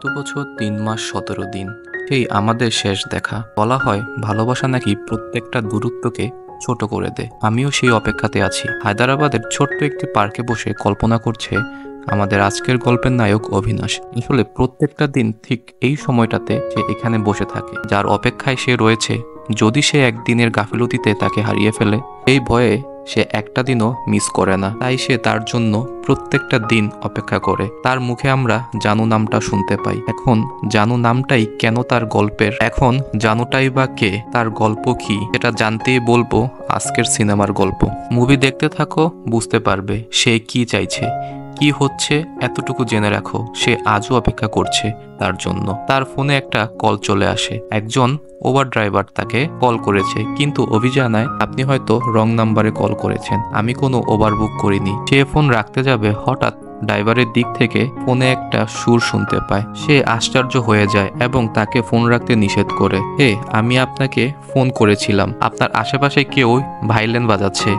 ২ বছর ৩ মাস ১৭ দিন, সেই আমাদের শেষ দেখা। বলা হয় ভালোবাসা নাকি প্রত্যেকটা দূরত্বকে ছোট করে দেয়। আমিও সেই অপেক্ষাতে আছি। হায়দ্রাবাদের ছোট্ট একটি পার্কে বসে কল্পনা করছে আমাদের আজকের গল্পের নায়ক অভিনাশ। আসলে প্রত্যেকটা দিন ঠিক এই সময়টাতে সে এখানে বসে থাকে, যার অপেক্ষায় সে রয়েছে। যদি সে একদিনের গাফিলতিতে তাকে হারিয়ে ফেলে, এই ভয়ে সে একটা দিনও মিস করে না। তাই সে তার জন্য প্রত্যেকটা দিন অপেক্ষা করে। তার মুখে আমরা জানু নামটা শুনতে পাই। এখন জানু নামটাই কেন তার গল্পের, এখন জানুটাই বা কে, তার গল্প কি, এটা জানতেই বলবো আজকের সিনেমার গল্প। মুভি দেখতে থাকো, বুঝতে পারবে সে কি চাইছে, কি হচ্ছে। এতটুকু জেনে রাখো, সে আজও অপেক্ষা করছে তার জন্য। তার ফোনে একটা কল চলে আসে। একজন ওভার ড্রাইভার তাকে কল করেছে, কিন্তু অভিযানায় আপনি হয়তো রং নাম্বারে কল করেছেন, আমি কোনো ওভারবুক করিনি। সে ফোন রাখতে যাবে, হঠাৎ ড্রাইভারের দিক থেকে ফোনে একটা সুর শুনতে পায়। সে আশ্চর্য হয়ে যায় এবং তাকে ফোন রাখতে নিষেধ করে। আমি আপনাকে ফোন করেছিলাম, আপনার আশেপাশে কেউ ভাইলেন বাজাচ্ছে।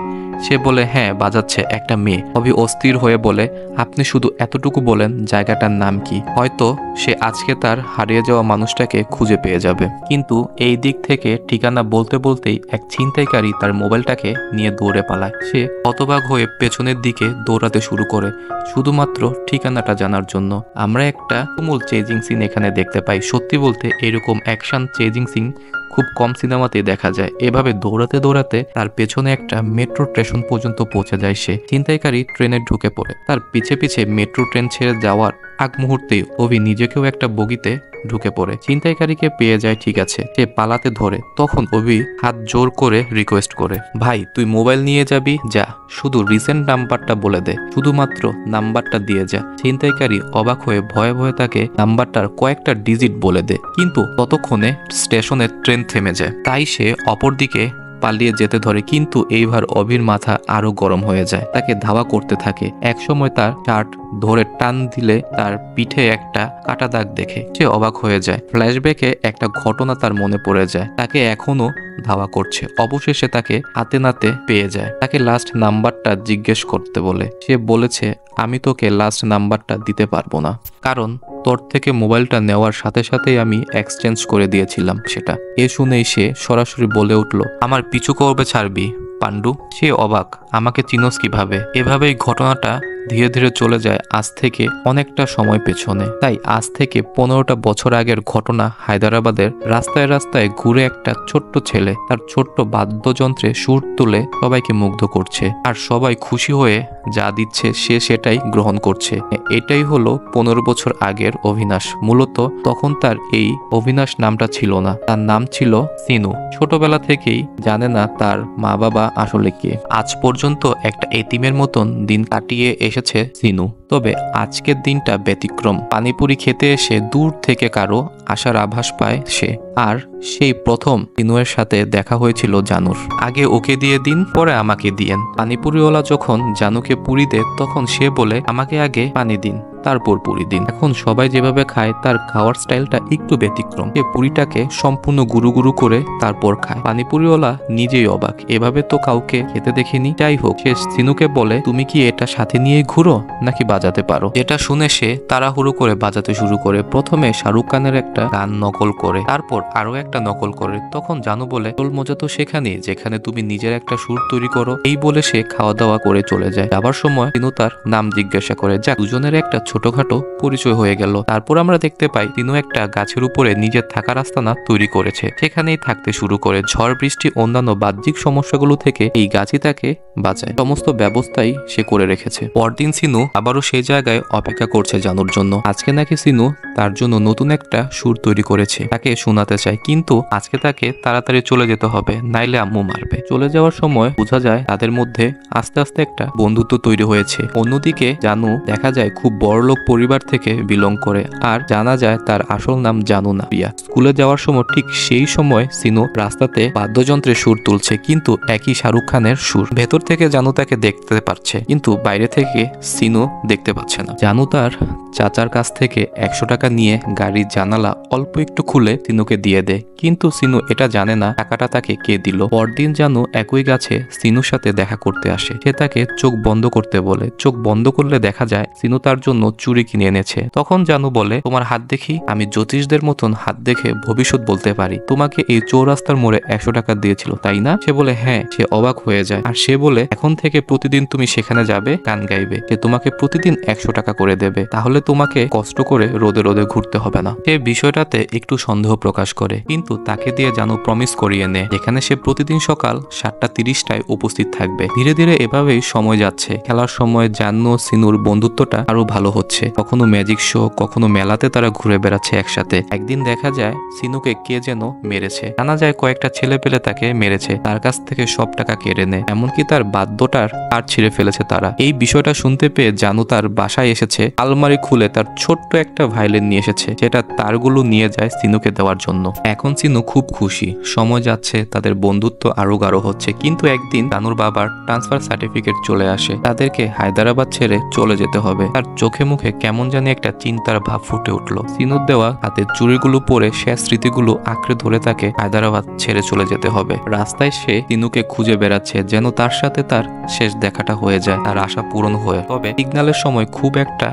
সে বলে, হ্যাঁ বাজাচ্ছে একটা মেয়ে। অভি অস্থির হয়ে বলে, আপনি শুধু এতটুকু বলেন জায়গাটার নাম কি, হয়তো সে আজকে তার হারিয়ে যাওয়া মানুষটাকে খুঁজে পেয়ে যাবে। কিন্তু এই দিক থেকে ঠিকানা বলতে বলতেই এক ছিনতাইকারী তার মোবাইলটাকে নিয়ে দৌড়ে পালায়। সে হতবাক হয়ে পেছনের দিকে দৌড়াতে শুরু করে, শুধুমাত্র ঠিকানাটা জানার জন্য। আমরা একটা তুমুল চেজিং সিন এখানে দেখতে পাই। সত্যি বলতে এরকম অ্যাকশন চেজিং সিন খুব কম সিনেমাতে দেখা যায়। এভাবে দৌড়াতে দৌড়াতে তার পেছনে একটা মেট্রো স্টেশন পর্যন্ত পৌঁছে যায় সে। ছিনতাইকারী ট্রেনে ঢুকে পড়ে। তার পিছে পিছে মেট্রো ট্রেন ছেড়ে যাওয়ার আগ মুহূর্তেই অভি নিজেকেও একটা বগিতে ঢুকে পড়ে। ছিনতাইকারীকে পেয়ে যায়, ঠিক আছে, সে পালাতে ধরে। তখন অভি হাত জোর করে রিকোয়েস্ট করে, ভাই তুই মোবাইল নিয়ে যাবি, যা, শুধু রিসেন্ট নাম্বারটা বলে দে, শুধুমাত্র নাম্বারটা দিয়ে যা। ছিনতাইকারী অবাক হয়ে ভয়ে ভয়ে তাকে নাম্বারটার কয়েকটা ডিজিট বলে দেয়, কিন্তু ততক্ষণে স্টেশনে ট্রেন থেমে যায়। তাই সে অপরদিকে পালিয়ে যেতে ধরে, কিন্তু এইবার অভির মাথা আরো গরম হয়ে যায়। তাকে ধাওয়া করতে থাকে। একসময় তার শার্ট ধরে টান দিলে তার পিঠে একটা কাটা দাগ দেখে সে অবাক হয়ে যায়। ফ্ল্যাশব্যাকে একটা ঘটনা তার মনে পড়ে যায়, তাকে এখনো ধাওয়া করছে। অবশেষে তাকে হাতে নাতে পেয়ে যায়। তাকে লাস্ট নাম্বারটা জিজ্ঞেস করতে বলে। সে বলেছে, আমি তোকে লাস্ট নাম্বারটা দিতে পারবো না, কারণ তোর থেকে মোবাইলটা নেওয়ার সাথে সাথেই আমি এক্সচেঞ্জ করে দিয়েছিলাম সেটা। এ শুনেই সে সরাসরি বলে উঠল, আমার পিছু করবে ছাড়বি পান্ডু? সে অবাক, আমাকে চিনোস কিভাবে? এভাবেই ঘটনাটা ধীরে ধীরে চলে যায় আজ থেকে অনেকটা সময় পেছনে। তাই আজ থেকে 15টা বছর আগের ঘটনা। হায়দ্রাবাদের রাস্তায় রাস্তায় ঘুরে একটা ছোট্ট ছেলে তার ছোট্ট বাদ্যযন্ত্রে সুর তুলে সবাইকে মুগ্ধ করছে, আর সবাই খুশি হয়ে যা দিচ্ছে সে সেটাই গ্রহণ করছে। এটাই হলো 15 বছর আগের অভিনাশ। মূলত তখন তার এই অভিনাশ নামটা ছিল না, তার নাম ছিল সিনু। ছোটবেলা থেকেই জানে না তার মা বাবা আসলে কে। আজ পর্যন্ত একটা এতিমের মতন দিন কাটিয়ে এসেছে সিনু। তবে আজকের দিনটা ব্যতিক্রম। পানিপুরি খেতে এসে দূর থেকে কারো আসার আভাস পায় সে। আর সেই প্রথম সিনুয়ের সাথে দেখা হয়েছিল জানুর। আগে ওকে দিয়ে দিন, পরে আমাকে দিয়েন। পানিপুরিওয়ালা যখন জানুকে পুরি দেয় তখন সে বলে, আমাকে আগে পানি দিন, তারপর পুরি দিন। এখন সবাই যেভাবে খায় তার খাওয়ার স্টাইলটা একটু ব্যতিক্রম। সে পুরিটাকে সম্পূর্ণ গুরু গুরু করে তারপর খায়। পানিপুরিওয়ালা নিজেই অবাক, এভাবে তো কাউকে খেতে দেখিনি। যাই হোক, সে সিনুকে বলে, তুমি কি এটা সাথে নিয়ে ঘুরো নাকি বাজাতে পারো? এটা শুনে সে তাড়াহুড়ো করে বাজাতে শুরু করে। প্রথমে শাহরুখ খানের একটা গান নকল করে, তারপর আরো একটা নকল করে। তখন জানু বলে, তোর মজা তো সেখানে যেখানে তুমি নিজের একটা সুর তৈরি করো। এই বলে সে খাওয়া দাওয়া করে চলে যায়। যাবার সময় সিনু তার নাম জিজ্ঞাসা করে। যাক, দুজনের একটা ছোটখাটো পরিচয় হয়ে গেল। তারপর আমরা দেখতে পাই তিনু একটা গাছের উপরে নিজের থাকার আস্তানা তৈরি করেছে, সেখানেই থাকতে শুরু করে। ঝড় বৃষ্টি অন্যান্য বাহ্যিক সমস্যাগুলো থেকে এই গাছই তাকে বাঁচায়। সমস্ত ব্যবস্থাই সে করে রেখেছে। পরদিন সিনু আবারও সেই জায়গায় অপেক্ষা করছে জানুর জন্য। আজকে নাকি সিনু তার জন্য নতুন একটা সুর তৈরি করেছে, তাকে শোনাতে চায়, কিন্তু আজকে তাকে তাড়াতাড়ি চলে যেতে হবে, নাইলে আম্মু মারবে। চলে যাওয়ার সময় বোঝা যায় তাদের মধ্যে আস্তে আস্তে একটা বন্ধুত্ব তৈরি হয়েছে। অন্যদিকে জানু দেখা যায় খুব বড়লোক পরিবার থেকে বিলং করে, আর জানা যায় তার আসল নাম জানু না, প্রিয়া। স্কুলে যাওয়ার সময় ঠিক সেই সময় সিনু রাস্তাতে বাদ্যযন্ত্রে সুর তুলছে, কিন্তু একই শাহরুখ খানের সুর। ভেতর থেকে জানু তাকে দেখতে পাচ্ছে, কিন্তু বাইরে থেকে সিনু দেখতে পাচ্ছে না। জানু তার চাচার কাছ থেকে 100 টাকা নিয়ে গাড়ির জানালা অল্প একটু খুলে সিনুকে দিয়ে দেয়, কিন্তু সিনু এটা জানে না টাকাটা তাকে কে দিল। পরদিন জানু একই গাছে সিনুর সাথে দেখা করতে আসে। সে তাকে চোখ বন্ধ করতে বলে। চোখ বন্ধ করলে দেখা যায় সিনু তার জন্য চুড়ি কিনে এনেছে। তখন জানু বলে, তোমার হাত দেখি। আমি জ্যোতিষদের মতন হাত দেখে ভবিষ্যৎ বলতে পারি। তোমাকে এই চৌরাস্তার মোড়ে 100 টাকা দিয়েছিল, তাই না? সে বলে হ্যাঁ। সে অবাক হয়ে যায় আর সে বলে, এখন থেকে প্রতিদিন তুমি সেখানে যাবে, গান গাইবে। সে তোমাকে প্রতিদিন 100 টাকা করে দেবে, তাহলে তোমাকে কষ্ট করে রোদে রোদে ঘুরতে হবে না। সে বিষয়টাতে একটু সন্দেহ প্রকাশ করে, কিন্তু তাকে দিয়ে জানু প্রমিস করিয়ে নেয় যেখানে সে প্রতিদিন সকাল 7:30টায় উপস্থিত থাকবে। ধীরে ধীরে এভাবেই সময় যাচ্ছে। খেলার সময় জানু ও সিনুর বন্ধুত্বটা আরো ভালো হচ্ছে। কখনো ম্যাজিক শো, কখনো মেলাতে তারা ঘুরে বেড়াচ্ছে একসাথে। একদিন দেখা যায় সিনুকে কে যেন মেরেছে। জানা যায় কয়েকটা ছেলে পেলে তাকে মেরেছে, তার কাছ থেকে সব টাকা কেড়ে নেয়, এমনকি তার বাদ্যটার তার ছিঁড়ে ফেলেছে তারা। এই বিষয়টা শুনতে পেয়ে জানু তার বাসায় এসেছে। আলমারি খুলে তার ছোট্ট একটা ভায়োলিন নিয়ে এসেছে, যেটা তারগুলো নিয়ে যায় সিনুকে দেওয়ার জন্য। এখন সিনু খুব খুশি। সময় যাচ্ছে, তাদের বন্ধুত্ব আরো গাঢ় হচ্ছে। কিন্তু একদিন জানুর বাবার ট্রান্সফার সার্টিফিকেট চলে আসে। তাদেরকে হায়দ্রাবাদ ছেড়ে চলে যেতে হবে। তার চোখে মুখে কেমন জানি একটা চিন্তার ভাব ফুটে উঠলো। সিনুর দেওয়া হাতের চুড়িগুলো পরে শেষ স্মৃতিগুলো আঁকড়ে ধরে তাকে হায়দ্রাবাদ ছেড়ে চলে যেতে হবে। রাস্তায় সে সিনুকে খুঁজে বেড়াচ্ছে, যেন তার সাথে তার শেষ দেখাটা হয়ে যায়, তার আশা পূরণ হয়ে। তবে সিগন্যালের সময় খুব একটা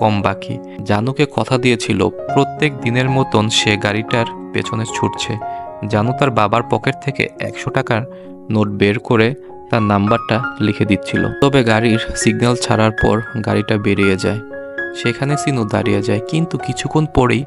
কম বাকি। জানুকে কথা দিয়েছিল প্রত্যেক দিনের মতন সে গাড়িটার পেছনে ছুটছে। জানু তার বাবার পকেট থেকে 100 টাকার নোট বের করে তার নাম্বারটা লিখে দিচ্ছিল। তবে গাড়ির সিগন্যাল ছাড়ার পর গাড়িটা বেরিয়ে যায়। সেখানে সিনু দাঁড়িয়ে যায়, কিন্তু কিছুক্ষণ পরেই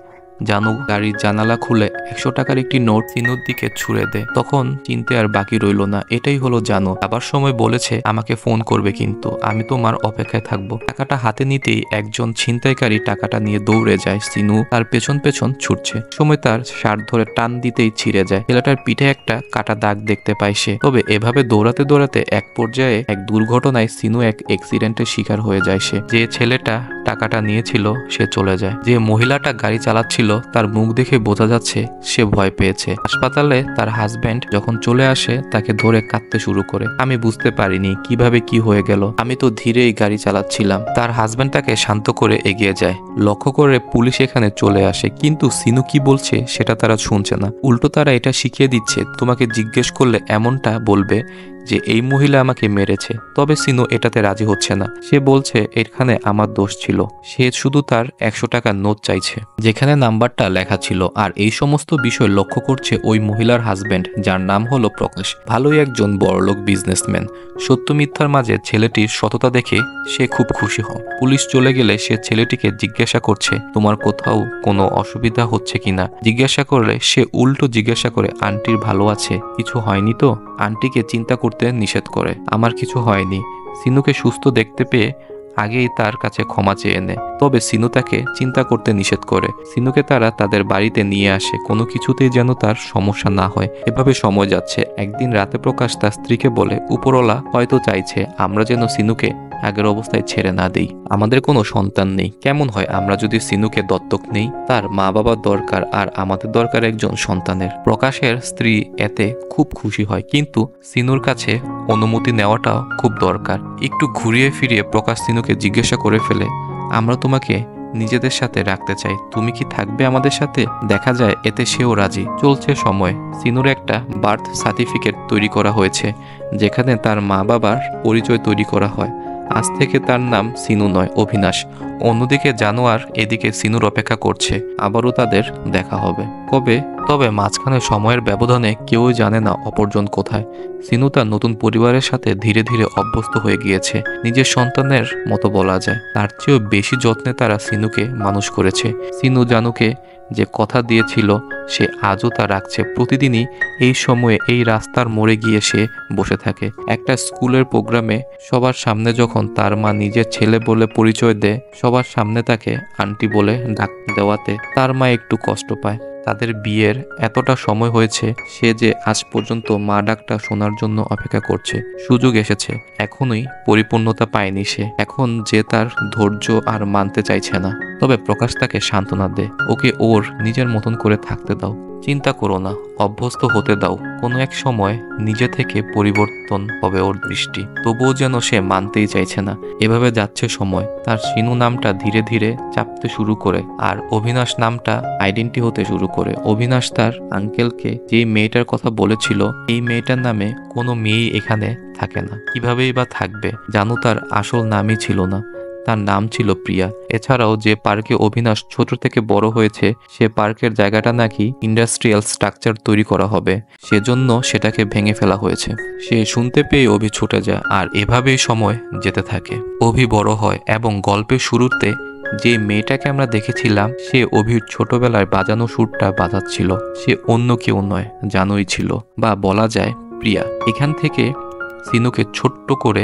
জানু গাড়ির জানালা খুলে 100 টাকার একটি নোট সিনুর দিকে ছুঁড়ে দেয়। তখন চিনতে আর বাকি রইল না। এটাই হলো জানু। আবার সময় বলেছে আমাকে ফোন করবে, কিন্তু আমি তোমার অপেক্ষায় থাকবো। টাকাটা হাতে নিতেই একজন ছিনতাইকারী টাকাটা নিয়ে দৌড়ে যায়। সিনু তার পেছন পেছন ছুটছে। সময় তার শার্ট ধরে টান দিতেই ছিঁড়ে যায়। ছেলেটার পিঠে একটা কাটা দাগ দেখতে পায় সে। তবে এভাবে দৌড়াতে দৌড়াতে এক পর্যায়ে এক দুর্ঘটনায় সিনু এক অ্যাক্সিডেন্টের শিকার হয়ে যায়। সে যে ছেলেটা টাকাটা নিয়েছিল সে চলে যায়। যে মহিলাটা গাড়ি চালাচ্ছিল তার মুখ দেখে বোঝা যাচ্ছে সে ভয় পেয়েছে। হাসপাতালে তার হাজবেন্ড যখন চলে আসে তাকে ধরে কাঁদতে শুরু করে। আমি বুঝতে পারিনি কিভাবে কি হয়ে গেল, আমি তো ধীরেই গাড়ি চালাচ্ছিলাম। তার হাজবেন্ড তাকে শান্ত করে এগিয়ে যায়। লক্ষ্য করে পুলিশ এখানে চলে আসে, কিন্তু সিনু কি বলছে সেটা তারা শুনছে না। উল্টো তারা এটা শিখিয়ে দিচ্ছে, তোমাকে জিজ্ঞেস করলে এমনটা বলবে যে এই মহিলা আমাকে মেরেছে। তবে সিনু এটাতে রাজি হচ্ছে না। সে বলছে এখানে আমার দোষ ছিল। সে শুধু তার 100 টাকার নোট চাইছে, যেখানে নাম্বারটা লেখা ছিল। আর এই সমস্ত বিষয় লক্ষ্য করছে ওই মহিলার হাজবেন্ড, যার নাম হলো প্রকাশ। ভালোই একজন বড়লোক বিজনেসম্যান। সত্য মিথ্যার মাঝে ছেলেটির সততা দেখে সে খুব খুশি হয়। পুলিশ চলে গেলে সে ছেলেটিকে জিজ্ঞাসা করছে তোমার কোথাও কোনো অসুবিধা হচ্ছে কিনা। জিজ্ঞাসা করলে সে উল্টো জিজ্ঞাসা করে আন্টির ভালো আছে, কিছু হয়নি তো? আন্টিকে চিন্তা করতে নিষেধ করে। আমার কিছু হয়নি। সিনুকে সুস্থ দেখতে পেয়ে আগেই তার কাছে ক্ষমা চেয়ে নেয়। তবে সিনু তাকে চিন্তা করতে নিষেধ করে। সিনুকে তারা তাদের বাড়িতে নিয়ে আসে, কোনো কিছুতেই যেন তার সমস্যা না হয়। এভাবে সময় যাচ্ছে। একদিন রাতে প্রকাশ তার স্ত্রীকে বলে উপরওয়ালা হয়তো চাইছে আমরা যেন সিনুকে আগের অবস্থায় ছেড়ে না দেই। আমাদের কোনো সন্তান নেই, কেমন হয় আমরা যদি সিনুকে দত্তক নেই? তার মা বাবার দরকার, আর আমাদের দরকার একজন সন্তানের। প্রকাশের স্ত্রী এতে খুব খুশি হয়, কিন্তু সিনুর কাছে অনুমতি নেওয়াটাও খুব দরকার। একটু ঘুরিয়ে ফিরিয়ে প্রকাশ সিনুকে জিজ্ঞাসা করে ফেলে আমরা তোমাকে নিজেদের সাথে রাখতে চাই, তুমি কি থাকবে আমাদের সাথে? দেখা যায় এতে সেও রাজি। চলছে সময়। সিনুর একটা বার্থ সার্টিফিকেট তৈরি করা হয়েছে, যেখানে তার মা বাবার পরিচয় তৈরি করা হয়। আজ থেকে তার নাম সিনু নয়, অভিনাশ। অন্যদিকে জানোয়ার এদিকে সিনুর অপেক্ষা করছে, আবারও তাদের দেখা হবে কবে। তবে মাঝখানে সময়ের ব্যবধানে কেউই জানে না অপরজন কোথায়। সিনু তার নতুন পরিবারের সাথে ধীরে ধীরে অভ্যস্ত হয়ে গিয়েছে। নিজের সন্তানের মতো বলা যায়। তার চেয়েও বেশি যত্নে তারা সিনুকে মানুষ করেছে। সিনু জানুকে যে কথা দিয়েছিল সে আজও তা রাখছে। প্রতিদিনই এই সময়ে এই রাস্তার মোড়ে গিয়ে সে বসে থাকে। একটা স্কুলের প্রোগ্রামে সবার সামনে যখন তার মা নিজের ছেলে বলে পরিচয় দেয়, সবার সামনে তাকে আন্টি বলে ডাক দেওয়াতে তার মা একটু কষ্ট পায়। তাদের বিয়ের এতটা সময় হয়েছে, সে যে আজ পর্যন্ত মা ডাকটা শোনার জন্য অপেক্ষা করছে। সুযোগ এসেছে, এখনই পরিপূর্ণতা পায়নি সে। এখন যে তার ধৈর্য আর মানতে চাইছে না। তবে প্রকাশ তাকে সান্ত্বনা দেয়, ওকে ওর নিজের মতন করে থাকতে দাও। চিন্তা করো না, অভ্যস্ত হতে দাও, কোনো এক সময় নিজে থেকে পরিবর্তন হবে ওর দৃষ্টি। তবুও যেন সে মানতেই চাইছে না। এভাবে যাচ্ছে সময়, তার সিনু নামটা ধীরে ধীরে চাপতে শুরু করে, আর অভিনাশ নামটা আইডেন্টি হতে শুরু করে। অভিনাশ তার আঙ্কেলকে যে মেয়েটার কথা বলেছিল, এই মেয়েটার নামে কোনো মেয়েই এখানে থাকে না। কিভাবেই বা থাকবে? জানু তার আসল নামই ছিল না, তার নাম ছিল প্রিয়া। এছাড়াও যে পার্কে অভিনাশ ছোট থেকে বড় হয়েছে, সে পার্কের জায়গাটা নাকি ইন্ডাস্ট্রিয়াল স্ট্রাকচার তৈরি করা হবে, সেজন্য সেটাকে ভেঙে ফেলা হয়েছে। সে শুনতে পেয়ে অভি ছুটে যায়, আর এভাবেই সময় যেতে থাকে। অভি বড় হয় এবং গল্পের শুরুতে যে মেয়েটাকে আমরা দেখেছিলাম, সে অভির ছোটবেলায় বাজানো সুরটা বাজাচ্ছিল, সে অন্য কেউ নয়, জানুই ছিল, বা বলা যায় প্রিয়া। এখান থেকে সিনুকে ছোট্ট করে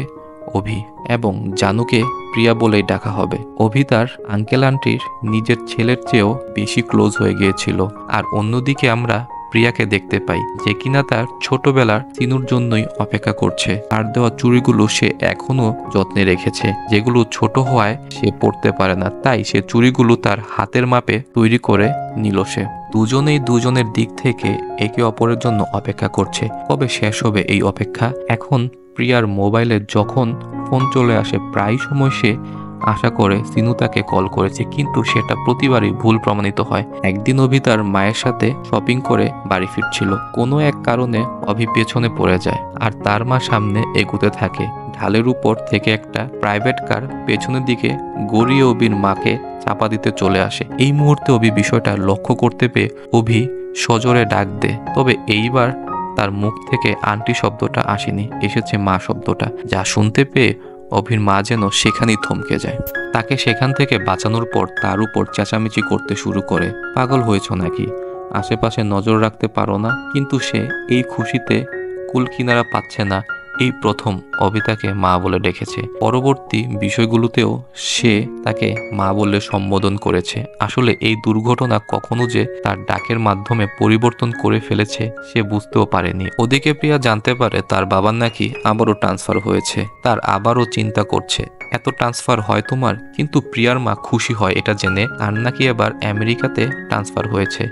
অভি এবং জানুকে প্রিয়া বলেই ডাকা হবে। অভি তার আঙ্কেল আন্টির নিজের ছেলের চেয়েও বেশি ক্লোজ হয়ে গিয়েছিল। আর অন্যদিকে আমরা প্রিয়াকে দেখতে পাই, যে কিনা তার ছোটবেলার সিনুর জন্যই অপেক্ষা করছে। আর দেওয়া চুড়িগুলো সে এখনো যত্নে রেখেছে, যেগুলো ছোট হওয়ায় সে পড়তে পারে না, তাই সে চুড়িগুলো তার হাতের মাপে তৈরি করে নিল সে। দুজনেই দুজনের দিক থেকে একে অপরের জন্য অপেক্ষা করছে। কবে শেষ হবে এই অপেক্ষা? এখন প্রিয়ার মোবাইলে যখন ফোন চলে আসে, প্রায় সময় সে আশা করে সিনু তাকে কল করেছে, কিন্তু সেটা প্রতিবারই ভুল প্রমাণিত হয়। একদিন অভি তার মায়ের সাথে শপিং করে বাড়ি ফিরছিল। কোনো এক কারণে অভি পেছনে পড়ে যায়, আর তার মা সামনে এগুতে থাকে। ঢালের উপর থেকে একটা প্রাইভেট কার পেছনের দিকে গড়িয়ে অভির মাকে চাপা দিতে চলে আসে। এই মুহূর্তে অভি বিষয়টা লক্ষ্য করতে পেয়ে অভি সজোরে ডাক দেয়, তবে এইবার তার মুখ থেকে আন্টি শব্দটা আসেনি, এসেছে মা শব্দটা, যা শুনতে পেয়ে অভির মা যেন সেখানেই থমকে যায়। তাকে সেখান থেকে বাঁচানোর পর তার উপর চেঁচামেচি করতে শুরু করে, পাগল হয়েছ নাকি? আশেপাশে নজর রাখতে পারো না? কিন্তু সে এই খুশিতে কুল কিনারা পাচ্ছে না। এই প্রথম অভি তাকে মা বলে ডেকেছে। পরবর্তী বিষয়গুলোতেও সে তাকে মা বলে সম্বোধন করেছে। আসলে এই দুর্ঘটনা কখনো যে তার ডাকের মাধ্যমে পরিবর্তন করে ফেলেছে সে বুঝতেও পারেনি। ওদিকে প্রিয়া জানতে পারে তার বাবার নাকি আবারও ট্রান্সফার হয়েছে। তার আবারও চিন্তা করছে, এত ট্রান্সফার হয় তোমার? কিন্তু প্রিয়ার মা খুশি হয় এটা জেনে, আর নাকি এবার আমেরিকাতে ট্রান্সফার হয়েছে।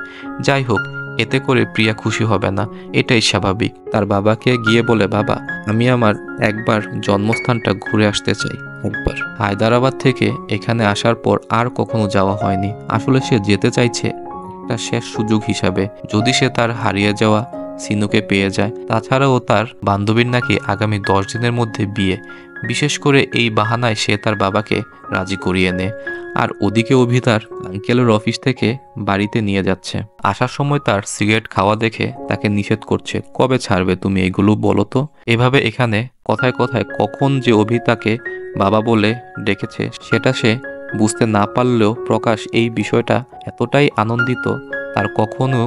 যাই হোক, এতে করে প্রিয়া খুশি হবে না, এটাই স্বাভাবিক। তার বাবাকে গিয়ে বলে, বাবা, আমি আমার একবার জন্মস্থানটা ঘুরে আসতে চাই। একবার হায়দ্রাবাদ থেকে এখানে আসার পর আর কখনো যাওয়া হয়নি। আসলে সে যেতে চাইছে একটা শেষ সুযোগ হিসাবে, যদি সে তার হারিয়ে যাওয়া সিনুকে পেয়ে যায়। তাছাড়াও তার বান্ধবীর নাকি আগামী 10 দিনের মধ্যে বিয়ে। বিশেষ করে এই বাহানায় সে তার বাবাকে রাজি করিয়ে নেয়। আর ওদিকে অভি তার আঙ্কেলের অফিস থেকে বাড়িতে নিয়ে যাচ্ছে। আসার সময় তার সিগারেট খাওয়া দেখে তাকে নিষেধ করছে, কবে ছাড়বে তুমি এগুলো বলো তো? এভাবে এখানে কথায় কথায় কখন যে অভি তাকে বাবা বলে ডেকেছে সেটা সে বুঝতে না পারলেও প্রকাশ এই বিষয়টা এতটাই আনন্দিত, তার কখনো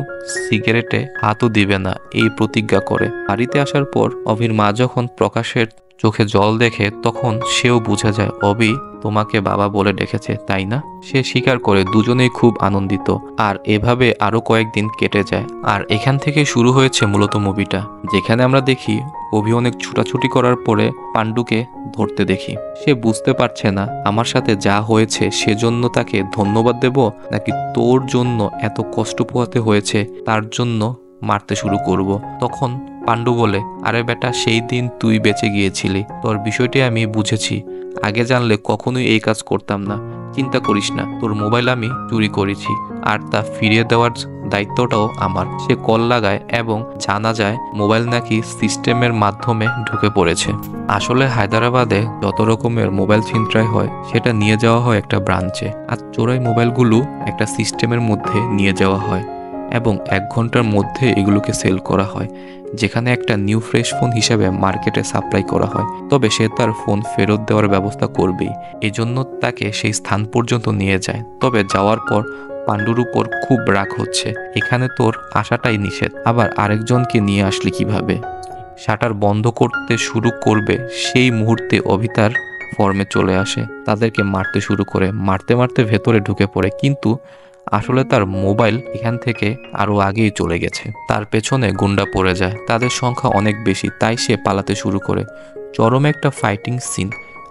সিগারেটে হাতও দিবে না এই প্রতিজ্ঞা করে। বাড়িতে আসার পর অভির মা যখন প্রকাশের চোখে জল দেখে, তখন সেও বুঝে যায় অভি তোমাকে বাবা বলে ডেকেছে, তাই না? সে স্বীকার করে, দুজনেই খুব আনন্দিত। আর এভাবে আরো কয়েকদিন কেটে যায়। আর এখান থেকে শুরু হয়েছে মূলত মুভিটা, যেখানে আমরা দেখি অভি অনেক ছুটাছুটি করার পরে পাণ্ডুকে ধরতে দেখি। সে বুঝতে পারছে না আমার সাথে যা হয়েছে সেজন্য তাকে ধন্যবাদ দেব, নাকি তোর জন্য এত কষ্ট পোহাতে হয়েছে তার জন্য মারতে শুরু করব। তখন পাণ্ডু বলে, আরে বেটা, সেই দিন তুই বেঁচে গিয়েছিলি, তোর বিষয়টি আমি বুঝেছি। আগে জানলে কখনোই এই কাজ করতাম না। চিন্তা করিস না, তোর মোবাইল আমি চুরি করেছি, আর তা ফিরিয়ে দেওয়ার দায়িত্বটাও আমার। সে কল লাগায় এবং জানা যায় মোবাইল নাকি সিস্টেমের মাধ্যমে ঢুকে পড়েছে। আসলে হায়দ্রাবাদে যত রকমের মোবাইল ছিনতাই হয় সেটা নিয়ে যাওয়া হয় একটা ব্রাঞ্চে, আর চোরাই মোবাইলগুলো একটা সিস্টেমের মধ্যে নিয়ে যাওয়া হয় এবং 1 ঘন্টার মধ্যে এগুলোকে সেল করা হয়, যেখানে একটা নিউ ফ্রেশ ফোন হিসেবে মার্কেটে সাপ্লাই করা হয়। তবে সে তার ফোন ফেরত দেওয়ার ব্যবস্থা করবেই, এজন্য তাকে সেই স্থান পর্যন্ত নিয়ে যায়। তবে যাওয়ার পর পাণ্ডুর উপর খুব রাগ হচ্ছে, এখানে তোর আসাটাই নিষেধ, আবার আরেকজনকে নিয়ে আসলি কিভাবে? শাটার বন্ধ করতে শুরু করবে সেই মুহূর্তে অভিতার ফর্মে চলে আসে, তাদেরকে মারতে শুরু করে, মারতে মারতে ভেতরে ঢুকে পড়ে। কিন্তু আসলে তার মোবাইল এখান থেকে আরো আগেই চলে গেছে। তার পেছনে গুন্ডা পড়ে যায়, তাদের সংখ্যা অনেক বেশি, তাই সে পালাতে শুরু করে। চরম একটা ফাইটিং সিন।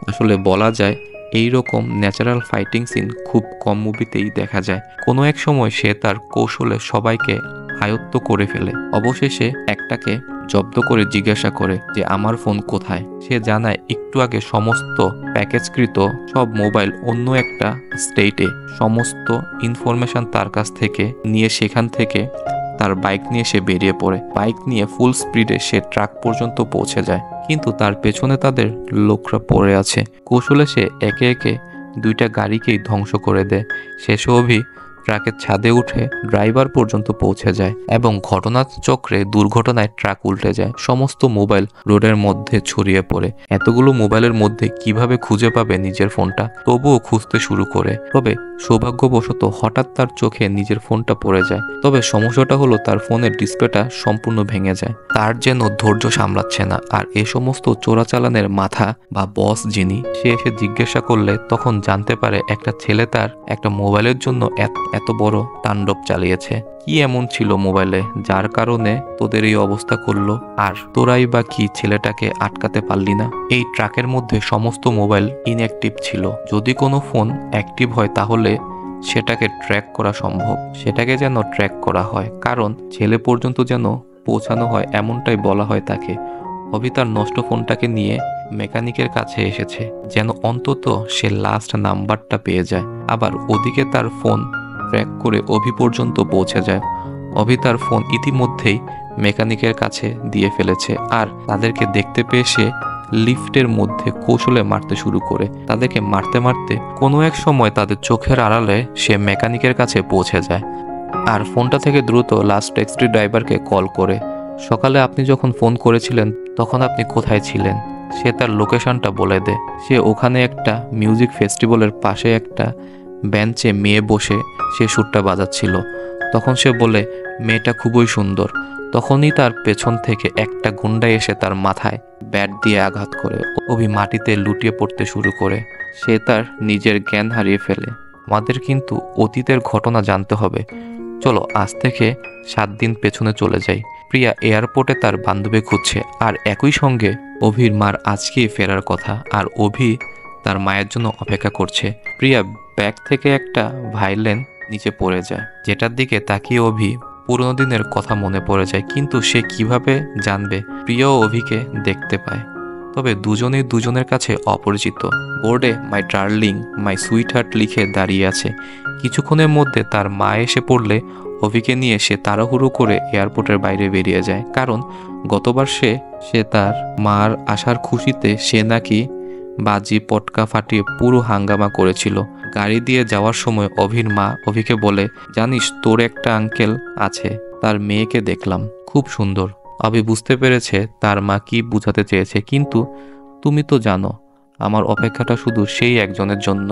আসলে বলা যায় এই রকম ন্যাচারাল ফাইটিং সিন খুব কম মুভিতেই দেখা যায়। কোনো এক সময় সে তার কৌশলে সবাইকে আয়ত্ত করে ফেলে। অবশেষে একটাকে জব্দ করে জিজ্ঞাসা করে যে আমার ফোন কোথায়। সে জানায় একটু আগে সমস্ত প্যাকেজকৃত সব মোবাইল অন্য একটা স্টেটে, সমস্ত ইনফরমেশন তার কাছ থেকে নিয়ে সেখান থেকে তার বাইক নিয়ে সে বেরিয়ে পড়ে। বাইক নিয়ে ফুল স্পিডে সে ট্রাক পর্যন্ত পৌঁছে যায়, কিন্তু তার পেছনে তাদের লোকরা পড়ে আছে। কৌশলে সে একে একে দুইটা গাড়িকেই ধ্বংস করে দেয়। শেষে অভি ট্রাকের ছাদে উঠে ড্রাইভার পর্যন্ত পৌঁছে যায় এবং ঘটনাচক্রে দুর্ঘটনায় ট্রাক উল্টে যায়। সমস্ত মোবাইল রোডের মধ্যে ছড়িয়ে পড়ে। এতগুলো মোবাইলের মধ্যে কিভাবে খুঁজে পাবে নিজের ফোনটা? তবুও খুঁজতে শুরু করে। তবে সৌভাগ্যবশত হঠাৎ তার চোখে নিজের ফোনটা পড়ে যায়। তবে সমস্যাটা হলো তার ফোনের ডিসপ্লেটা সম্পূর্ণ ভেঙে যায়। তার যেন ধৈর্য সামলাচ্ছে না। আর এ সমস্ত চোরাচালানের মাথা বা বস যিনি, সে এসে জিজ্ঞাসা করলে তখন জানতে পারে একটা ছেলে তার একটা মোবাইলের জন্য এত বড় তাণ্ডব চালিয়েছে। কি এমন ছিল মোবাইলে যার কারণে তোদের এই অবস্থা করলো? আর তোরাই বা কি ছেলেটাকে আটকাতে পারলি না? এই ট্রাকের মধ্যে সমস্ত মোবাইল ইনঅ্যাক্টিভ ছিল। যদি কোনো ফোন অ্যাক্টিভ হয় তাহলে সেটাকে ট্র্যাক করা সম্ভব। সেটাকে যেন ট্র্যাক করা হয়, কারণ ছেলে পর্যন্ত যেন পৌঁছানো হয় এমনটাই বলা হয় তাকে। অভি তার নষ্ট ফোনটাকে নিয়ে মেকানিকের কাছে এসেছে যেন অন্তত সে লাস্ট নাম্বারটা পেয়ে যায়। আবার ওদিকে তার ফোন ট্র্যাক করে অভি পর্যন্ত পৌঁছে যায়। অভি তার ফোন ইতিমধ্যেই মেকানিকের কাছে দিয়ে ফেলেছে। আর তাদেরকে দেখতে পেয়ে সে লিফটের মধ্যে কৌশলে মারতে শুরু করে। তাদেরকে মারতে মারতে কোনো এক সময় তাদের চোখের আড়ালে সে মেকানিকের কাছে পৌঁছে যায়। আর ফোনটা থেকে দ্রুত লাস্ট ট্যাক্সি ড্রাইভারকে কল করে, সকালে আপনি যখন ফোন করেছিলেন তখন আপনি কোথায় ছিলেন? সে তার লোকেশনটা বলে দেয়। সে ওখানে একটা মিউজিক ফেস্টিভ্যালের পাশে একটা বেঞ্চে মেয়ে বসে সে সুরটা বাজাচ্ছিল। তখন সে বলে মেয়েটা খুবই সুন্দর। তখনই তার পেছন থেকে একটা গুন্ডা এসে তার মাথায় ব্যাট দিয়ে আঘাত করে। অভি মাটিতে লুটিয়ে পড়তে শুরু করে। সে তার নিজের জ্ঞান হারিয়ে ফেলে। আমাদের কিন্তু অতীতের ঘটনা জানতে হবে। চলো আজ থেকে 7 দিন পেছনে চলে যাই। প্রিয়া এয়ারপোর্টে তার বান্ধবী খুঁজছে, আর একই সঙ্গে অভির মার আজকেই ফেরার কথা। আর অভি তার মায়ের জন্য অপেক্ষা করছে। প্রিয়া ব্যাগ থেকে একটা ভায়োলিন নিচে পড়ে যায়, যেটার দিকে তাকিয়ে অভি পুরোনো দিনের কথা মনে পড়ে যায়। কিন্তু সে কিভাবে জানবে প্রিয়া ও অভিকে দেখতে পায়? তবে দুজনেই দুজনের কাছে অপরিচিত। বোর্ডে my darling, my sweet heart লিখে দাঁড়িয়ে আছে। কিছুক্ষণের মধ্যে তার মা এসে পড়লে অভিকে নিয়ে সে তাড়াহুড়ো করে এয়ারপোর্টের বাইরে বেরিয়ে যায়। কারণ গতবার সে তার মার আসার খুশিতে সে নাকি বাজি পটকা ফাটিয়ে পুরো হাঙ্গামা করেছিল। গাড়ি দিয়ে যাওয়ার সময় অভির মা অভিকে বলে, জানিস তোর একটা আঙ্কেল আছে, তার মেয়েকে দেখলাম, খুব সুন্দর। অভি বুঝতে পেরেছে তার মা কি বোঝাতে চেয়েছে, কিন্তু তুমি তো জানো আমার অপেক্ষাটা শুধু সেই একজনের জন্য।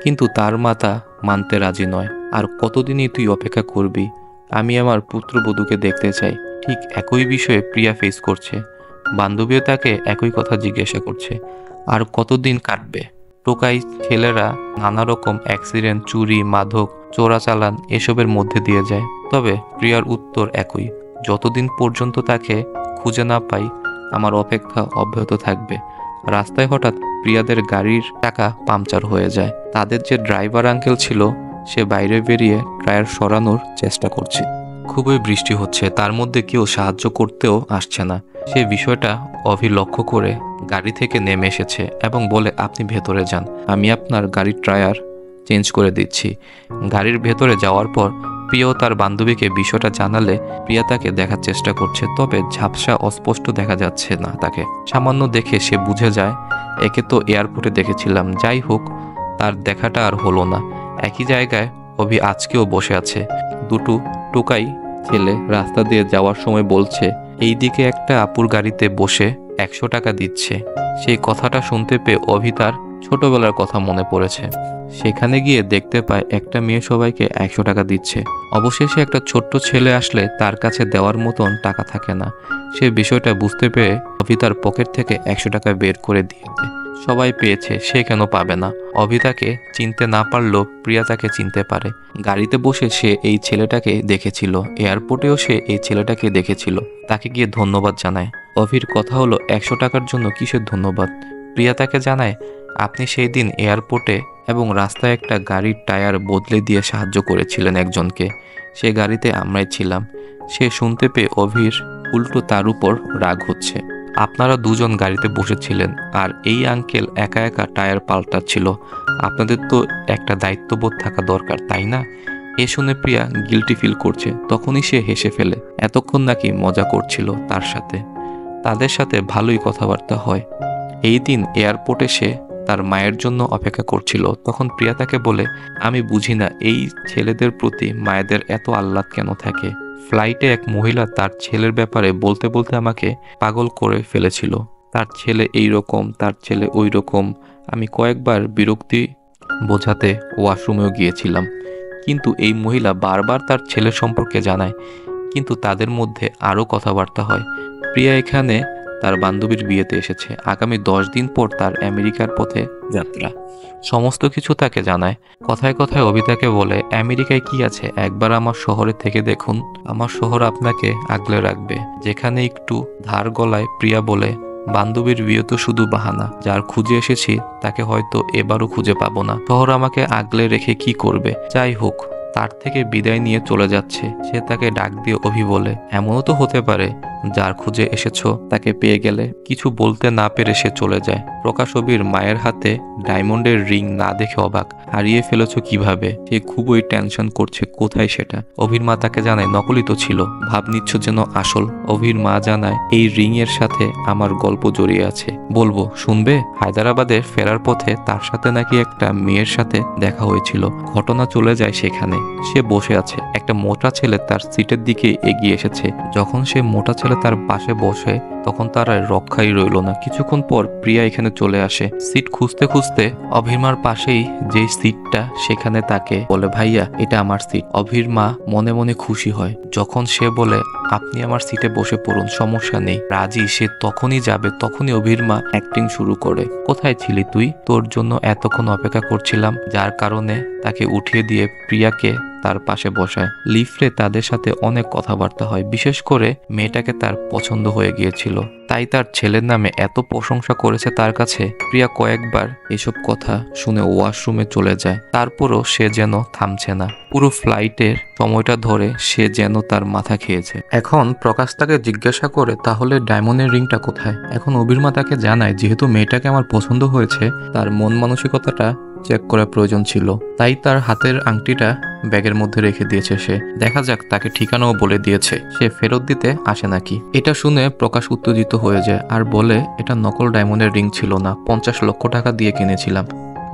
কিন্তু তার মা তা মানতে রাজি নয়। আর কতদিনই তুই অপেক্ষা করবি? আমি আমার পুত্রবধূকে দেখতে চাই। ঠিক একই বিষয়ে প্রিয়া ফেস করছে। বান্ধবীও তাকে একই কথা জিজ্ঞাসা করছে। আর কতদিন কাটবে? টোকাই ছেলেরা নানা রকম অ্যাক্সিডেন্ট, চুরি, মাদক, চোরাচালান এসবের মধ্যে দিয়ে যায়। তবে প্রিয়ার উত্তর একই, যতদিন পর্যন্ত তাকে খুঁজে না পাই আমার অপেক্ষা অব্যাহত থাকবে। রাস্তায় হঠাৎ প্রিয়াদের গাড়ির চাকা পাংচার হয়ে যায়। তাদের যে ড্রাইভার আঙ্কেল ছিল সে বাইরে বেরিয়ে টায়ার সরানোর চেষ্টা করছে। খুবই বৃষ্টি হচ্ছে, তার মধ্যে কেউ সাহায্য করতেও আসছে না। সে বিষয়টা অভি লক্ষ্য করে গাড়ি থেকে নেমে এসেছে এবং বলে, আপনি ভেতরে যান, আমি আপনার গাড়ির টায়ার চেঞ্জ করে দিচ্ছি। গাড়ির ভেতরে যাওয়ার পর প্রিয়াও তার বান্ধবীকে বিষয়টা জানালে প্রিয়া তাকে দেখার চেষ্টা করছে। তবে ঝাপসা, অস্পষ্ট দেখা যাচ্ছে না তাকে। সামান্য দেখে সে বুঝে যায় একে তো এয়ারপোর্টে দেখেছিলাম। যাই হোক, তার দেখাটা আর হলো না। একই জায়গায় অভি আজকেও বসে আছে। দুটো টোকাই ছেলে রাস্তা দিয়ে যাওয়ার সময় বলছে, এই দিকে একটা আপুর গাড়িতে বসে 100 টাকা দিচ্ছে। সেই কথাটা শুনতে পেয়ে অভি তার ছোটবেলার কথা মনে পড়েছে। সেখানে গিয়ে দেখতে পায় একটা মেয়ে সবাইকে 100 টাকা দিচ্ছে। অবশেষে একটা ছোট্ট ছেলে আসলে তার কাছে দেওয়ার মতন টাকা থাকে না। সে বিষয়টা বুঝতে পেরে অভি তার পকেট থেকে 100 টাকা বের করে দিয়ে দেয়। সবাই পেয়েছে, সে কেন পাবে না? অভি তাকে চিনতে না পারলেও প্রিয়া তাকে চিনতে পারে। গাড়িতে বসে সে এই ছেলেটাকে দেখেছিল, এয়ারপোর্টেও সে এই ছেলেটাকে দেখেছিল। তাকে গিয়ে ধন্যবাদ জানায়। অভির কথা হলো 100 টাকার জন্য কিসের ধন্যবাদ? প্রিয়া তাকে জানায়, আপনি সেই দিন এয়ারপোর্টে এবং রাস্তায় একটা গাড়ির টায়ার বদলে দিয়ে সাহায্য করেছিলেন একজনকে, সে গাড়িতে আমরাই ছিলাম। সে শুনতে পেয়ে অভির উল্টো তার উপর রাগ হচ্ছে। আপনারা দুজন গাড়িতে বসেছিলেন আর এই আঙ্কেল একা একা টায়ার পাল্টাচ্ছিল। আপনাদের তো একটা দায়িত্ববোধ থাকা দরকার, তাই না? এ শুনে প্রিয়া গিল্টি ফিল করছে। তখনই সে হেসে ফেলে। এতক্ষণ নাকি মজা করছিল তার সাথে। তাদের সাথে ভালোই কথাবার্তা হয়। এই দিন এয়ারপোর্টে সে তার মায়ের জন্য অপেক্ষা করছিল। তখন প্রিয়া তাকে বলে, আমি বুঝি না এই ছেলেদের প্রতি মায়েদের এত আহ্লাদ কেন থাকে। ফ্লাইটে এক মহিলা তার ছেলের ব্যাপারে বলতে বলতে আমাকে পাগল করে ফেলেছিল। তার ছেলে এই রকম, তার ছেলে ওই রকম। আমি কয়েকবার বিরক্তি বোঝাতে ওয়াশরুমেও গিয়েছিলাম, কিন্তু এই মহিলা বারবার তার ছেলের সম্পর্কে জানায়। কিন্তু তাদের মধ্যে আরও কথাবার্তা হয়। প্রিয়া এখানে তার বান্ধবীর বিয়েতে এসেছে। আগামী 10 দিন পর তার আমেরিকার পথে যাত্রা। সমস্ত কিছু তাকে জানায়। কথায় কথায় অভিতাকে বলে, আমেরিকায় কি আছে, একবার আমার শহরে থেকে দেখুন। আমার শহর আপনাকে আগলে রাখবে। যেখানে একটু ধার গলায় প্রিয়া বলে, বান্ধবীর বিয়ে তো শুধু বাহানা। যার খুঁজে এসেছি তাকে হয়তো এবারও খুঁজে পাবো না। শহর আমাকে আগলে রেখে কি করবে? যাই হোক, তার থেকে বিদায় নিয়ে চলে যাচ্ছে। সে তাকে ডাক দিয়ে অভি বলে, এমনও তো হতে পারে যার খুঁজে এসেছো তাকে পেয়ে গেলে। কিছু বলতে না পেরে সে চলে যায়। প্রকাশ অভির মায়ের হাতে ডায়মন্ডের রিং না দেখে অবাক। হারিয়ে ফেলেছো কিভাবে? সে খুবই টেনশন করছে, কোথায় সেটা? অভির মা তাকে জানায়, নকলই তো ছিল, ভাব নিচ্ছ যেন আসল। অভির মা জানায়, এই রিং এর সাথে আমার গল্প জড়িয়ে আছে, বলবো, শুনবে? হায়দ্রাবাদে ফেরার পথে তার সাথে নাকি একটা মেয়ের সাথে দেখা হয়েছিল। ঘটনা চলে যায় সেখানে। সে বসে আছে। একটা মোটা ছেলে তার সিটের দিকে এগিয়ে এসেছে। যখন সে মোটা ছেলে তার পাশে বসে, তখন তার আর রক্ষাই রইল না। কিছুক্ষণ পর প্রিয়া এখানে চলে আসে। সিট খুঁজতে খুঁজতে অভির পাশেই যেই সিটটা, সেখানে তাকে বলে, ভাইয়া এটা আমার সিট। অভির মা মনে মনে খুশি হয়। যখন সে বলে, আপনি আমার সিটে বসে পড়ুন, সমস্যা নেই। রাজি সে তখনই যাবে, তখনই অভির মা অ্যাক্টিং শুরু করে। কোথায় ছিলি তুই? তোর জন্য এতক্ষণ অপেক্ষা করছিলাম। যার কারণে তাকে উঠিয়ে দিয়ে প্রিয়াকে তার পাশে বসায়। লিফটে তাদের সাথে অনেক কথাবার্তা হয়। বিশেষ করে মেয়েটাকে তার পছন্দ হয়ে গিয়েছিল, তাই তার ছেলের নামে এত প্রশংসা করেছে তার কাছে। প্রিয়া কয়েকবার এসব কথা শুনে ওয়াশরুমে চলে যায়। তারপরও সে যেন থামছে না। পুরো ফ্লাইটের সময়টা ধরে সে যেন তার মাথা খেয়েছে। এখন প্রকাশ তাকে জিজ্ঞাসা করে, তাহলে ডায়মন্ডের রিংটা কোথায়? এখন অভির মা তাকে জানায়, যেহেতু মেয়েটাকে আমার পছন্দ হয়েছে, তার মন মানসিকতাটা চেক করা প্রয়োজন ছিল, তাই তার হাতের আংটিটা ব্যাগের মধ্যে রেখে দিয়েছে সে। দেখা যাক তাকে ঠিকানাও বলে দিয়েছে, সে ফেরত দিতে আসে নাকি। এটা শুনে প্রকাশ উত্তেজিত হয়ে যায় আর বলে, এটা নকল ডায়মন্ডের রিং ছিল না, 50 লক্ষ টাকা দিয়ে কিনেছিলাম।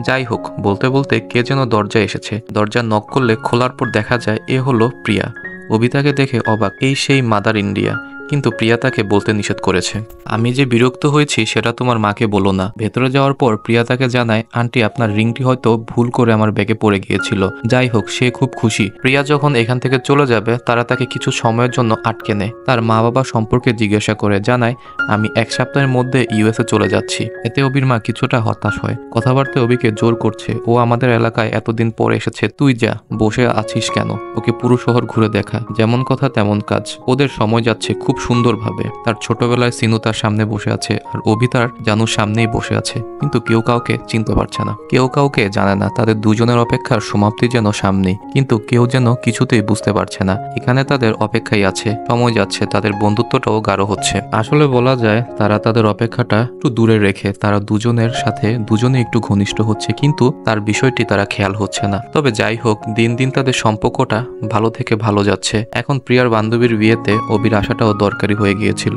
যাই হোক, বলতে বলতে কে যেন দরজায় এসেছে। দরজা নক করলে খোলার পর দেখা যায় এ হলো প্রিয়া। অভিতাকে দেখে অবাক, এই সেই মাদার ইন্ডিয়া। কিন্তু প্রিয়া তাকে বলতে নিষেধ করেছে। আমি যে বিরক্ত হয়েছি সেটা তোমার মাকে বলো না। ভেতরে যাওয়ার পর প্রিয়া তাকে জানায়, আন্টি আপনার রিংটি হয়তো ভুল করে আমার ব্যাগে পড়ে গিয়েছিল। যাই হোক, সে খুব খুশি। প্রিয়া যখন এখান থেকে চলে যাবে, তারা তাকে কিছু সময়ের জন্য আটকে নেয়। তার মা বাবা সম্পর্কে জিজ্ঞাসা করে, জানায় আমি 1 সপ্তাহের মধ্যে ইউএসএ চলে যাচ্ছি। এতে অভির মা কিছুটা হতাশ হয়। কথাবার্তায় অভিকে জোর করছে, ও আমাদের এলাকায় এতদিন পরে এসেছে, তুই যা, বসে আছিস কেন? ওকে পুরো শহর ঘুরে দেখা। যেমন কথা তেমন কাজ। ওদের সময় যাচ্ছে খুব সুন্দরভাবে। তার ছোটবেলায় সিনু তার সামনে বসে আছে আর অভি তার জানুর সামনেই বসে আছে, কিন্তু কেউ কাউকে চিনতে পারছে না, কেউ কাউকে জানে না। তাদের দুজনের অপেক্ষার সমাপ্তি যেন সামনেই, কিন্তু কেউ যেন কিছুতেই বুঝতে পারছে না এখানে তাদের অপেক্ষাই আছে। সময় যাচ্ছে, তাদের বন্ধুত্বটাও গাঢ় হচ্ছে। আসলে বলা যায় তারা তাদের অপেক্ষাটা একটু দূরে রেখে তারা দুজনের সাথে দুজনে একটু ঘনিষ্ঠ হচ্ছে, কিন্তু তার বিষয়টি তারা খেয়াল হচ্ছে না। তবে যাই হোক, দিন দিন তাদের সম্পর্কটা ভালো থেকে ভালো যাচ্ছে। এখন প্রিয়ার বান্ধবীর বিয়েতে অভির আশাটাও দরকারি হয়ে গিয়েছিল।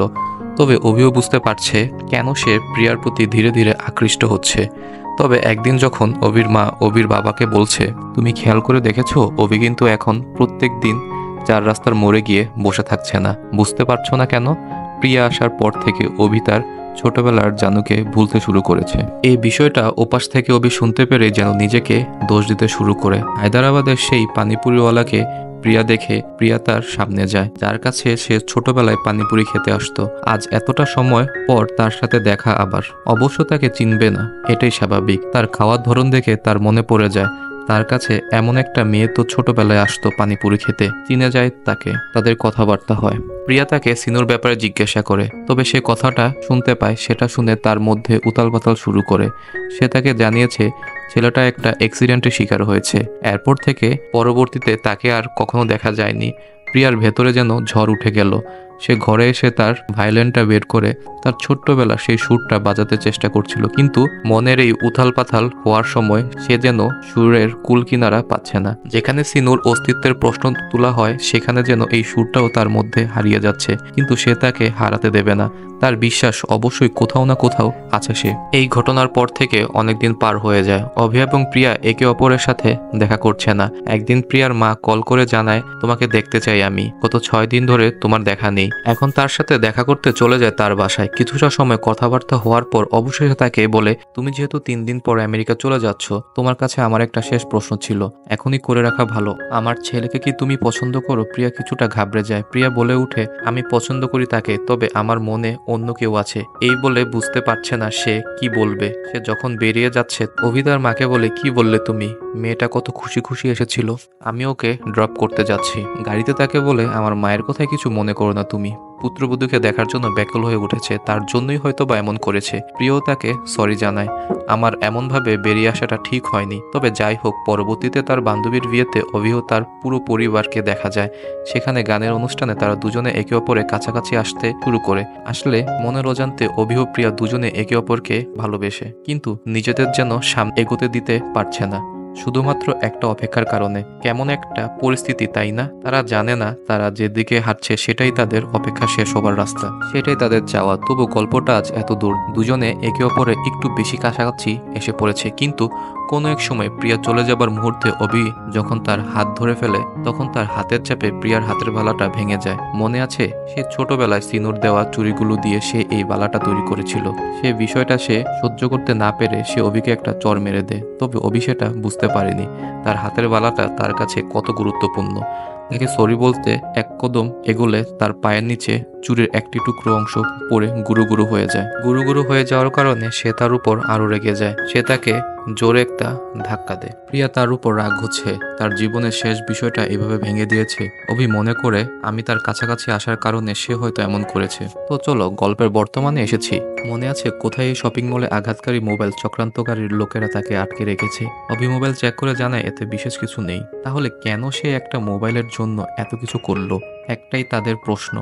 তবে অভিও বুঝতে পারছে কেন সে প্রিয়ার প্রতি ধীরে ধীরে আকৃষ্ট হচ্ছে। তবে একদিন যখন অভির মা অভির বাবাকে বলছে, তুমি খেয়াল করে দেখেছো অভি কিন্তু এখন প্রত্যেক দিন 4 রাস্তার মোড়ে গিয়ে বসে থাকছে না। বুঝতে পারছো না কেন? প্রিয়া আসার পর থেকে অভি তার ছোটবেলার জানুকে ভুলতে শুরু করেছে। এই বিষয়টা ওপাশ থেকে অভি শুনতে পেরে যেন নিজেকে দোষ দিতে শুরু করে। হায়দ্রাবাদের সেই পানিপুরিওয়ালাকে প্রিয়া দেখে প্রিয়া তার সামনে যায়, যার কাছে সে ছোটবেলায় পানিপুরি খেতে আসতো। আজ এতটা সময় পর তার সাথে দেখা আবার। অবশ্য তাকে চিনবে না, এটাই স্বাভাবিক। তার খাওয়ার ধরন দেখে তার মনে পড়ে যায় তার কাছে এমন একটা মেয়ে তো ছোটবেলায় আসতো পানিপুরি খেতে। চিনে যায় তাকে, তাদের কথাবার্তা হয়। প্রিয়া তাকে সিনুর ব্যাপারে জিজ্ঞাসা করে, তবে সে কথাটা শুনতে পায়। সেটা শুনে তার মধ্যে উতাল পাতাল শুরু করে। সে তাকে জানিয়েছে ছেলেটা একটা অ্যাক্সিডেন্টের শিকার হয়েছে। এরপর থেকে পরবর্তীতে তাকে আর কখনো দেখা যায়নি। প্রিয়ার ভেতরে যেন ঝড় উঠে গেল। সে ঘরে এসে তার ভায়োলিনটা বের করে তার ছোট্টবেলা সেই সুরটা বাজাতে চেষ্টা করছিল, কিন্তু মনের এই উথাল পাথাল হওয়ার সময় সে যেন সুরের কুল কিনারা পাচ্ছে না। যেখানে সিনুর অস্তিত্বের প্রশ্ন তোলা হয় সেখানে যেন এই সুরটাও তার মধ্যে হারিয়ে যাচ্ছে, কিন্তু সে তাকে হারাতে দেবে না। তার বিশ্বাস অবশ্যই কোথাও না কোথাও আছে সে। এই ঘটনার পর থেকে অনেকদিন পার হয়ে যায়। অভি এবং প্রিয়া একে অপরের সাথে দেখা করছে না। একদিন প্রিয়ার মা কল করে জানায়, তোমাকে দেখতে চাই আমি, গত 6 দিন ধরে তোমার দেখা নেই। এখন তার সাথে দেখা করতে চলে যায় তার বাসায়। কিছুটা সময় কথাবার্তা হওয়ার পর অবশেষে তাকে বলে, তুমি যেহেতু 3 দিন পর আমেরিকা চলে যাচ্ছ, তোমার কাছে আমার একটা শেষ প্রশ্ন ছিল, এখনই করে রাখা ভালো। আমার ছেলেকে কি তুমি পছন্দ করো? প্রিয়া কিছুটা ঘাবড়ে যায়। প্রিয়া বলে উঠে, আমি পছন্দ করি তাকে, তবে আমার মনে অন্য কেউ আছে। এই বলে বুঝতে পারছে না সে কি বলবে। সে যখন বেরিয়ে যাচ্ছে অভি তার মাকে বলে, কি বললে তুমি? মেয়েটা কত খুশি খুশি এসেছিল, আমি ওকে ড্রপ করতে যাচ্ছি। গাড়িতে তাকে বলে, আমার মায়ের কথায় কিছু মনে করো না তুমি। পুত্রবধূকে দেখার জন্য ব্যাকুল হয়ে উঠেছে, তার জন্যই হয়তো বা এমন করেছে। প্রিয় তাকে সরি জানায়, আমার এমনভাবে বেরিয়ে আসাটা ঠিক হয়নি। তবে যাই হোক, পরবর্তীতে তার বান্ধবীর বিয়েতে অভিও তার পুরো পরিবারকে দেখা যায়। সেখানে গানের অনুষ্ঠানে তারা দুজনে একে অপরে কাছাকাছি আসতে শুরু করে। আসলে মনের অজান্তে অভি ও প্রিয়া দুজনে একে অপরকে ভালোবেসে, কিন্তু নিজেদের যেন সামনে এগোতে দিতে পারছে না, শুধুমাত্র একটা অপেক্ষার কারণে। কেমন একটা পরিস্থিতি, তাই না? তারা জানে না তারা যেদিকে হাঁটছে সেটাই তাদের অপেক্ষা শেষ হবার রাস্তা, সেটাই তাদের চাওয়া। তবু গল্পটা আজ এত দূর, দুজনে একে অপরে একটু বেশি কাছাকাছি এসে পড়েছে। কিন্তু কোনো এক সময় প্রিয়া চলে যাবার মুহূর্তে অভি যখন তার হাত ধরে ফেলে, তখন তার হাতের চাপে প্রিয়ার হাতের বালাটা ভেঙে যায়। মনে আছে, সে ছোটবেলায় সিনুর দেওয়া চুড়িগুলো দিয়ে সে এই বালাটা তৈরি করেছিল। সে বিষয়টা সে সহ্য করতে না পেরে সে অভিকে একটা চড় মেরে দেয়। তবে অভি সেটা বুঝতে পারেনি তার হাতের বালাটা তার কাছে কত গুরুত্বপূর্ণ। তাকে সরি বলতে এক কদম এগোলে তার পায়ের নিচে চুরির একটি টুকরো অংশ পড়ে গুরু গুরু হয়ে যায়। গুরু গুরু হয়ে যাওয়ার কারণে সে তার উপর আরো রেগে যায়। সে তাকে জোরে একটা ধাক্কা দেয়। প্রিয়া তার উপর রাগ হচ্ছে, তার জীবনের শেষ বিষয়টা এভাবে ভেঙে দিয়েছে। অভি মনে করে আমি তার কাছাকাছি আসার কারণে সে হয়তো এমন করেছে। তো চলো গল্পের বর্তমানে এসেছি। মনে আছে কোথায় এই শপিং মলে আঘাতকারী মোবাইল চক্রান্তকারীর লোকেরা তাকে আটকে রেখেছে? অভি মোবাইল চেক করে জানায় এতে বিশেষ কিছু নেই। তাহলে কেন সে একটা মোবাইলের জন্য এত কিছু করলো? একটাই তাদের প্রশ্ন।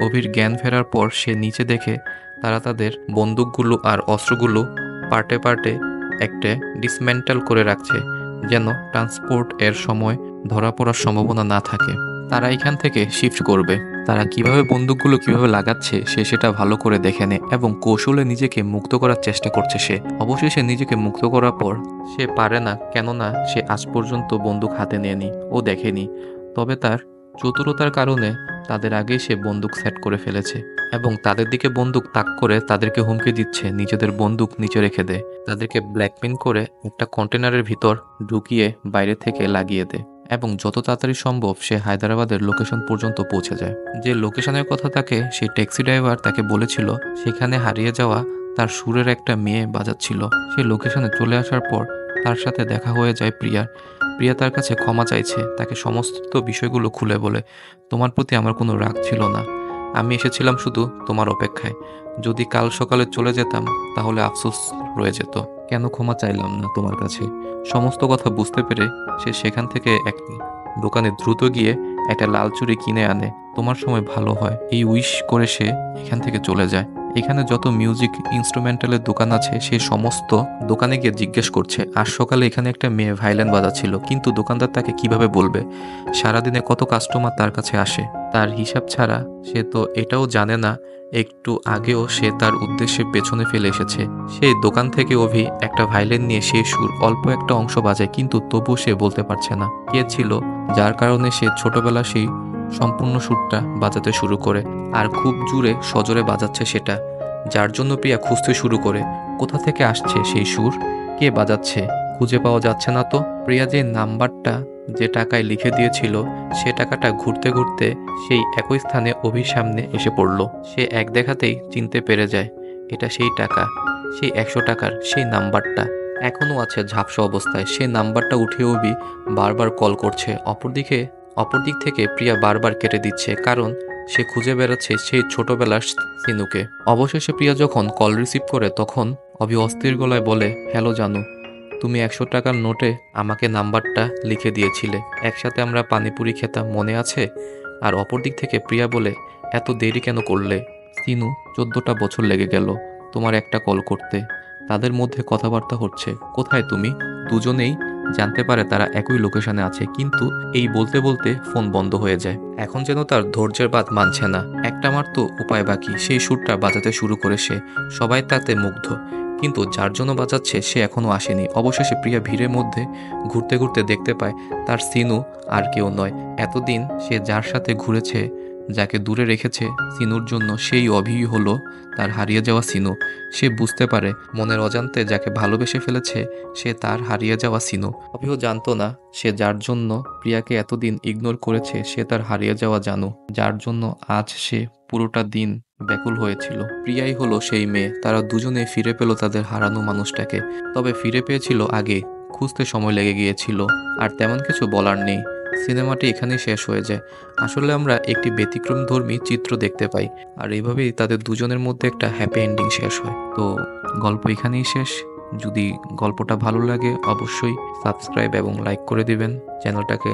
অভির জ্ঞান ফেরার পর সে নিচে দেখে তারা তাদের বন্দুকগুলো আর অস্ত্রগুলো পার্টে পার্টে একটা ডিসমেন্টাল করে রাখছে, যেন ট্রান্সপোর্ট এর সময় ধরা পড়ার সম্ভাবনা না থাকে। তারা এখান থেকে শিফট করবে। তারা কিভাবে বন্দুকগুলো কিভাবে লাগাচ্ছে সে সেটা ভালো করে দেখে নেয় এবং কৌশলে নিজেকে মুক্ত করার চেষ্টা করছে। সে অবশেষে নিজেকে মুক্ত করার পর সে পারে না, কেননা সে আজ পর্যন্ত বন্দুক হাতে নেয়নি ও দেখেনি। তবে তার চতুরতার কারণে তাদের আগে সে বন্দুক সেট করে ফেলেছে এবং তাদের দিকে বন্দুক তাক করে তাদেরকে হুমকি দিচ্ছে নিজেদের বন্দুক নিচে রেখে দেয়। তাদেরকে ব্ল্যাকমেল করে একটা কন্টেনারের ভিতর ঢুকিয়ে বাইরে থেকে লাগিয়ে দেয় এবং যত তাড়াতাড়ি সম্ভব সে হায়দ্রাবাদের লোকেশন পর্যন্ত পৌঁছে যায়। যে লোকেশনের কথা তাকে সেই ট্যাক্সি ড্রাইভার তাকে বলেছিল, সেখানে হারিয়ে যাওয়া তার সুরের একটা মেয়ে বাজাচ্ছিল। সেই লোকেশনে চলে আসার পর তার সাথে দেখা হয়ে যায় প্রিয়ার। প্রিয়া তার কাছে ক্ষমা চাইছে, তাকে সমস্ত বিষয়গুলো খুলে বলে, তোমার প্রতি আমার কোনো রাগ ছিল না, আমি এসেছিলাম শুধু তোমার অপেক্ষায়। যদি কাল সকালে চলে যেতাম তাহলে আফসোস রয়ে যেত। কেন ক্ষমা চাইলাম না তোমার কাছে? সমস্ত কথা বুঝতে পেরে সে সেখান থেকে এক দোকানে দ্রুত গিয়ে একটা লাল চুড়ি কিনে আনে। তোমার সময় ভালো হয়, এই উইশ করে সে এখান থেকে চলে যায়। এখানে যত মিউজিক ইনস্ট্রুমেন্টালের দোকান আছে সেই সমস্ত দোকানে গিয়ে জিজ্ঞেস করছে আজ সকালে এখানে একটা মেয়ে ভায়োলিন বাজাচ্ছিল, কিন্তু দোকানদার তাকে কিভাবে বলবে? সারাদিনে কত কাস্টমার তার কাছে আসে, তার হিসাব ছাড়া সে তো এটাও জানে না একটু আগেও সে তার উদ্দেশ্যে পেছনে ফেলে এসেছে। সেই দোকান থেকে অভি একটা ভায়োলিন নিয়ে সেই সুর অল্প একটা অংশ বাজায়, কিন্তু তবু সে বলতে পারছে না কে ছিল, যার কারণে সে ছোটবেলা সেই সম্পূর্ণ সুরটা বাজাতে শুরু করে আর খুব জোরে সজোরে বাজাচ্ছে সেটা, যার জন্য প্রিয়া খুঁজতে শুরু করে কোথা থেকে আসছে সেই সুর, কে বাজাচ্ছে। খুঁজে পাওয়া যাচ্ছে না তো। প্রিয়া যে নাম্বারটা যে টাকায় লিখে দিয়েছিল সে টাকাটা ঘুরতে ঘুরতে সেই একই স্থানে অভির সামনে এসে পড়ল। সে এক দেখাতেই চিনতে পেরে যায় এটা সেই টাকা, সেই 100 টাকার সেই নাম্বারটা এখনও আছে ঝাপসা অবস্থায়। সেই নাম্বারটা উঠে অভি বারবার কল করছে। অপরদিক থেকে প্রিয়া বারবার কেটে দিচ্ছে, কারণ সে খুঁজে বেড়াচ্ছে সেই ছোটবেলার সিনুকে। অবশেষে প্রিয়া যখন কল রিসিভ করে তখন অভি অস্থির গলায় বলে, হ্যালো জানু, তুমি 100 টাকার নোটে আমাকে নাম্বারটা লিখে দিয়েছিলে, একসাথে আমরা পানিপুরি খেতাম, মনে আছে? আর অপর দিক থেকে প্রিয়া বলে, এত দেরি কেন করলে? সিনু, 14টা বছর লেগে গেল তোমার একটা কল করতে। তাদের মধ্যে কথাবার্তা হচ্ছে, কোথায় তুমি? দুজনেই জানতে পারে তারা একই লোকেশনে আছে, কিন্তু এই বলতে বলতে ফোন বন্ধ হয়ে যায়। এখন যেন তার ধৈর্যের বাঁধ মানছে না। একটা মাত্র উপায় বাকি, সেই সুরটা বাজাতে শুরু করে সে। সবাই তাতে মুগ্ধ, কিন্তু যার জন্য বাজাচ্ছে সে এখনো আসেনি। অবশেষে প্রিয়া ভিড়ের মধ্যে ঘুরতে ঘুরতে দেখতে পায় তার সিনু আর কেউ নয়। এতদিন সে যার সাথে ঘুরেছে, যাকে দূরে রেখেছে সিনুর জন্য, সেই অভিই হলো তার হারিয়ে যাওয়া সিনু। সে বুঝতে পারে মনের অজান্তে যাকে ভালোবেসে ফেলেছে সে তার হারিয়ে যাওয়া সিনু। অভিও জানতো না সে যার জন্য প্রিয়াকে এতদিন ইগনোর করেছে সে তার হারিয়ে যাওয়া জানু, যার জন্য আজ সে পুরোটা দিন ব্যাকুল হয়েছিল। প্রিয়াই হলো সেই মেয়ে। তারা দুজনে ফিরে পেল তাদের হারানো মানুষটাকে। তবে ফিরে পেয়েছিল আগে, খুঁজতে সময় লেগে গিয়েছিল। আর তেমন কিছু বলার নেই। সিনেমাটি এখানেই শেষ হয়ে যায়। আসলে আমরা একটি ব্যতিক্রমধর্মী চিত্র দেখতে পাই, আর এইভাবেই তাদের দুজনের মধ্যে একটা হ্যাপি এন্ডিং শেষ হয়। তো গল্প এখানেই শেষ। যদি গল্পটা ভালো লাগে অবশ্যই সাবস্ক্রাইব এবং লাইক করে দিবেন চ্যানেলটাকে।